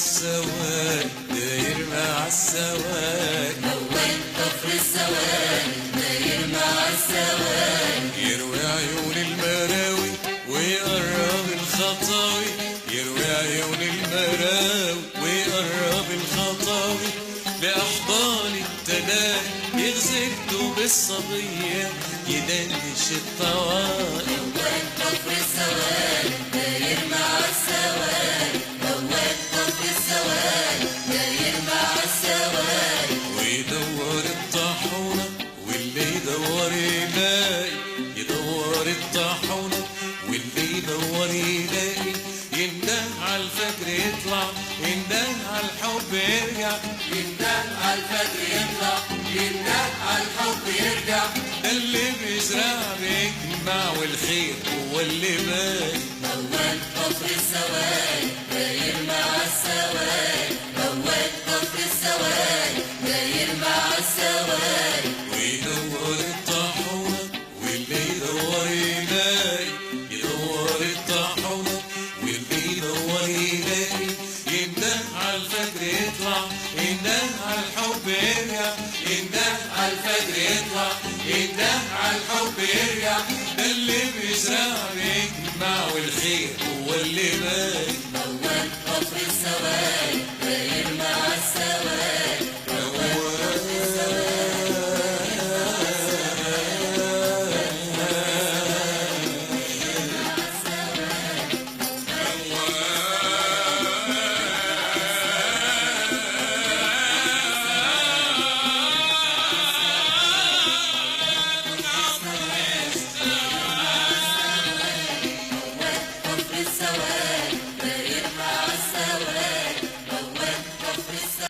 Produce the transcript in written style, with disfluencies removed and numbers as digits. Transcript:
السواد داير مع السواد، موال كفر السواد داير مع السواد، يروي عيون المراوي ويقرب الخطاوي، يروي عيون المراوي ويقرب الخطاوي، بأحضان التلاقي يغزلته بالصبية يدنش الطوائي. موال كفر السواد داير مع السواد، موال كفر السواد داير مع السواد، ويدور الطاحونة واللي يدور يلاقي، يدور الطاحونة واللي يدور يلاقي، ينده على الفجر يطلع، ينده على الحب يرجع، ينده على الفجر يطلع، ينده على الحب يرجع، ده اللي بيزرع بيجمع والخير هو اللي باقي. موال كفر السواد داير مع السواد، موال كفر السواد داير مع السواد، ويدور الطاحونة واللي يدور يلاقي، يدور الطاحونة واللي يدور يلاقي، ينده على الفجر يطلع، ينده على الحب يرجع، ينده على الفجر يطلع، ينده على الحب يرجع، ده اللي بيزرع بيجمع والخير هو اللي باقي. موال كفر السواد